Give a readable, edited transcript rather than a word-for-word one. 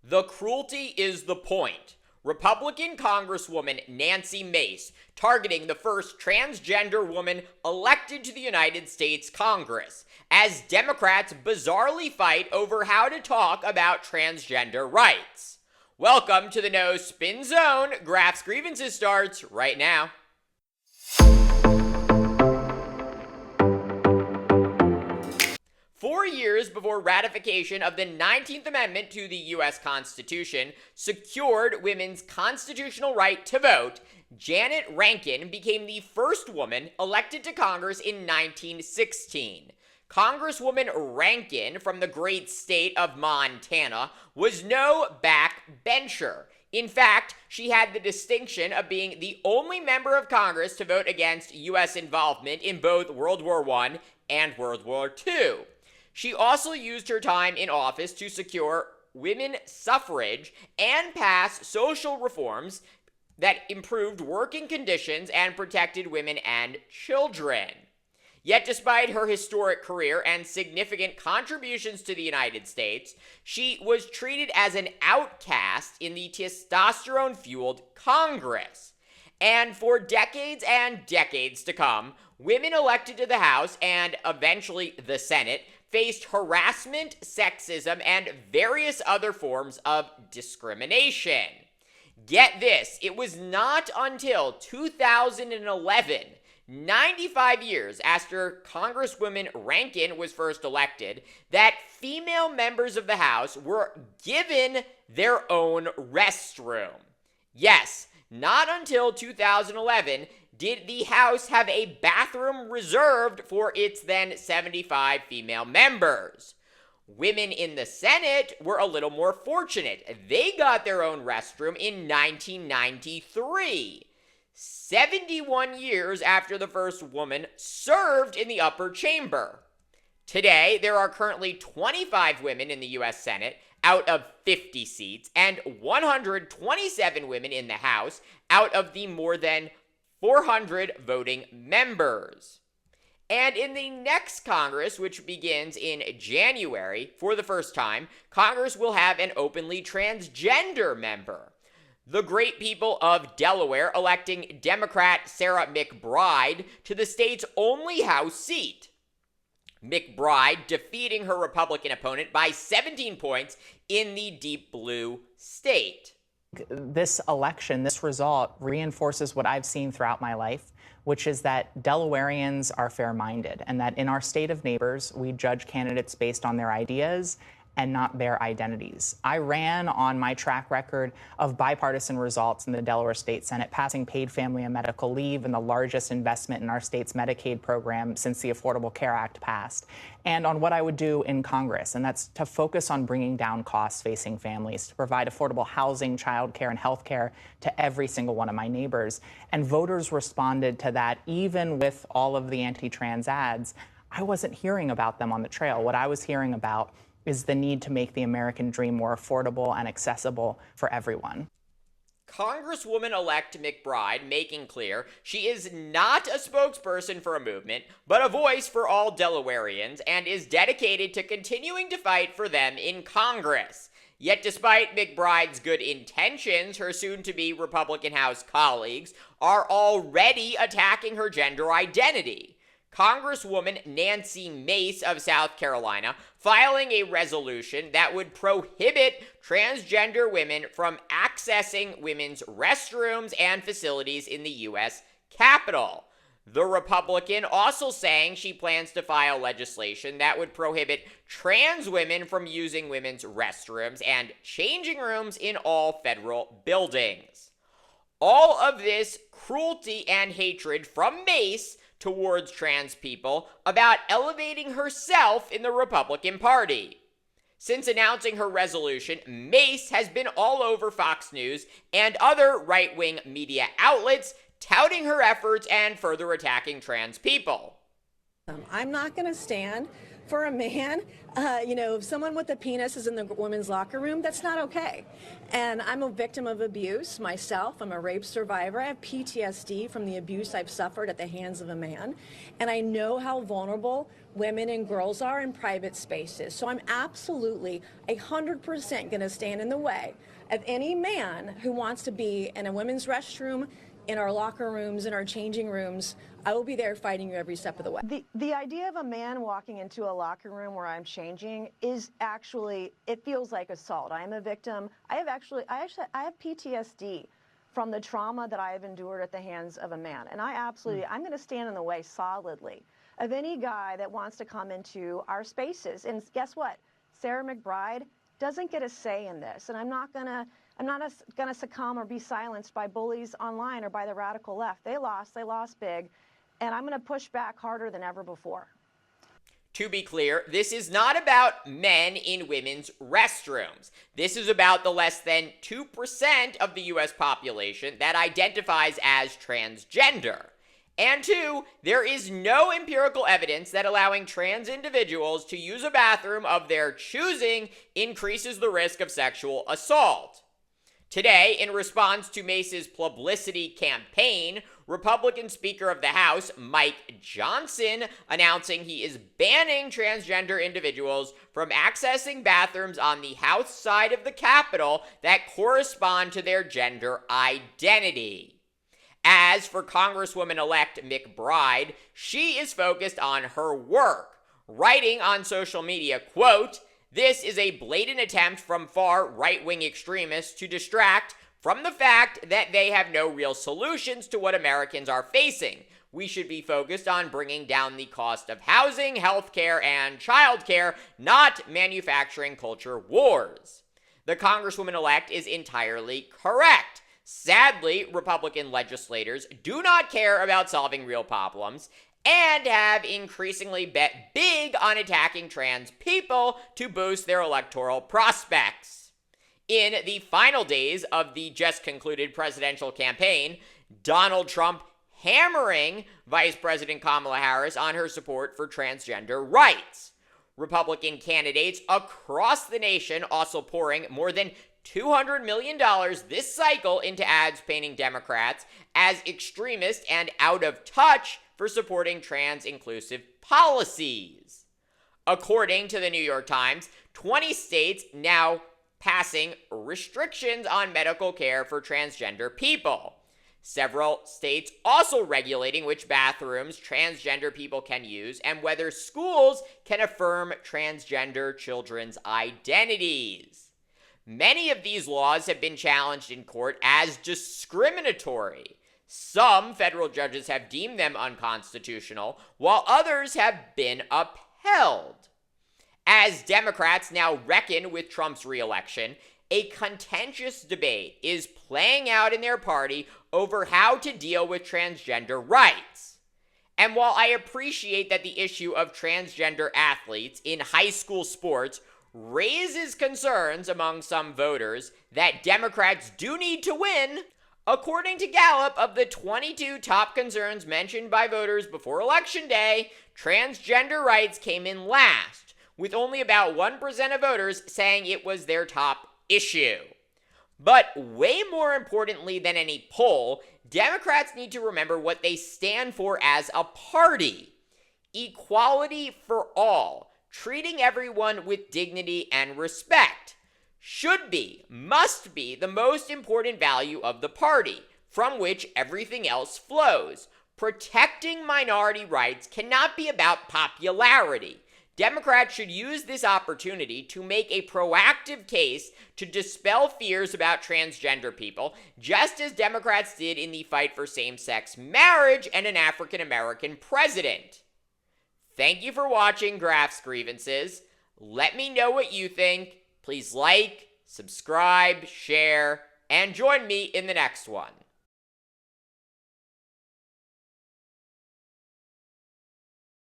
The cruelty is the point. Republican Congresswoman Nancy Mace targeting the first transgender woman elected to the United States Congress, as Democrats bizarrely fight over how to talk about transgender rights. Welcome to the No Spin Zone. Graph's Grievances starts right now. 4 years before ratification of the 19th Amendment to the U.S. Constitution secured women's constitutional right to vote, Janet Rankin became the first woman elected to Congress in 1916. Congresswoman Rankin from the great state of Montana was no backbencher. In fact, she had the distinction of being the only member of Congress to vote against U.S. involvement in both World War I and World War II. She also used her time in office to secure women suffrage and pass social reforms that improved working conditions and protected women and children. Yet despite her historic career and significant contributions to the United States, she was treated as an outcast in the testosterone-fueled Congress. And for decades and decades to come, women elected to the House and eventually the Senate faced harassment, sexism, and various other forms of discrimination. Get this, it was not until 2011, 95 years after Congresswoman Rankin was first elected, that female members of the House were given their own restroom. Yes, not until 2011 did the House have a bathroom reserved for its then 75 female members. Women in the Senate were a little more fortunate. They got their own restroom in 1993, 71 years after the first woman served in the upper chamber. Today, there are currently 25 women in the U.S. Senate out of 50 seats, and 127 women in the House out of the more than 400 voting members. And in the next Congress, which begins in January, for the first time, Congress will have an openly transgender member. The great people of Delaware electing Democrat Sarah McBride to the state's only House seat. McBride defeating her Republican opponent by 17 points in the deep blue state. This election, this result, reinforces what I've seen throughout my life, which is that Delawareans are fair-minded, and that in our state of neighbors, we judge candidates based on their ideas and not their identities. I ran on my track record of bipartisan results in the Delaware State Senate, passing paid family and medical leave and the largest investment in our state's Medicaid program since the Affordable Care Act passed, and on what I would do in Congress, and that's to focus on bringing down costs facing families, to provide affordable housing, childcare, and health care to every single one of my neighbors. And voters responded to that. Even with all of the anti-trans ads, I wasn't hearing about them on the trail. What I was hearing about is the need to make the American dream more affordable and accessible for everyone. Congresswoman-elect McBride making clear she is not a spokesperson for a movement, but a voice for all Delawareans, and is dedicated to continuing to fight for them in Congress. Yet despite McBride's good intentions, her soon-to-be Republican House colleagues are already attacking her gender identity. Congresswoman Nancy Mace of South Carolina filing a resolution that would prohibit transgender women from accessing women's restrooms and facilities in the U.S. Capitol. The Republican also saying she plans to file legislation that would prohibit trans women from using women's restrooms and changing rooms in all federal buildings. All of this cruelty and hatred from Mace towards trans people about elevating herself in the Republican Party. Since announcing her resolution, Mace has been all over Fox News and other right-wing media outlets touting her efforts and further attacking trans people. I'm not going to stand for a man, if someone with a penis is in the women's locker room, that's not okay. And I'm a victim of abuse myself. I'm a rape survivor. I have PTSD from the abuse I've suffered at the hands of a man. And I know how vulnerable women and girls are in private spaces. So I'm absolutely 100% going to stand in the way of any man who wants to be in a women's restroom, in our locker rooms, in our changing rooms. I will be there fighting you every step of the way. The idea of a man walking into a locker room where I'm changing is actually, it feels like assault. I am a victim. I have PTSD from the trauma that I have endured at the hands of a man. And I'm going to stand in the way solidly of any guy that wants to come into our spaces. And guess what? Sarah McBride doesn't get a say in this. And I'm not going to succumb or be silenced by bullies online or by the radical left. They lost big, and I'm going to push back harder than ever before. To be clear, this is not about men in women's restrooms. This is about the less than 2% of the US population that identifies as transgender. And two, there is no empirical evidence that allowing trans individuals to use a bathroom of their choosing increases the risk of sexual assault. Today, in response to Mace's publicity campaign, Republican Speaker of the House Mike Johnson announcing he is banning transgender individuals from accessing bathrooms on the House side of the Capitol that correspond to their gender identity. As for Congresswoman-elect McBride, she is focused on her work, writing on social media, quote, "This is a blatant attempt from far right-wing extremists to distract from the fact that they have no real solutions to what Americans are facing. We should be focused on bringing down the cost of housing, healthcare, and childcare, not manufacturing culture wars." The Congresswoman-elect is entirely correct. Sadly, Republican legislators do not care about solving real problems and have increasingly bet big on attacking trans people to boost their electoral prospects. In the final days of the just concluded presidential campaign, Donald Trump hammering Vice President Kamala Harris on her support for transgender rights. Republican candidates across the nation also pouring more than $200 million this cycle into ads painting Democrats as extremist and out of touch for supporting trans-inclusive policies. According to the New York Times, 20 states now passing restrictions on medical care for transgender people. Several states also regulating which bathrooms transgender people can use and whether schools can affirm transgender children's identities. Many of these laws have been challenged in court as discriminatory. Some federal judges have deemed them unconstitutional, while others have been upheld. As Democrats now reckon with Trump's re-election, a contentious debate is playing out in their party over how to deal with transgender rights. And while I appreciate that the issue of transgender athletes in high school sports raises concerns among some voters that Democrats do need to win, according to Gallup, of the 22 top concerns mentioned by voters before Election Day, transgender rights came in last, with only about 1% of voters saying it was their top issue. But way more importantly than any poll, Democrats need to remember what they stand for as a party: equality for all. Treating everyone with dignity and respect should be, must be, the most important value of the party, from which everything else flows. Protecting minority rights cannot be about popularity. Democrats should use this opportunity to make a proactive case to dispel fears about transgender people, just as Democrats did in the fight for same-sex marriage and an African American president. Thank you for watching Graf's Grievances. Let me know what you think. Please like, subscribe, share, and join me in the next one.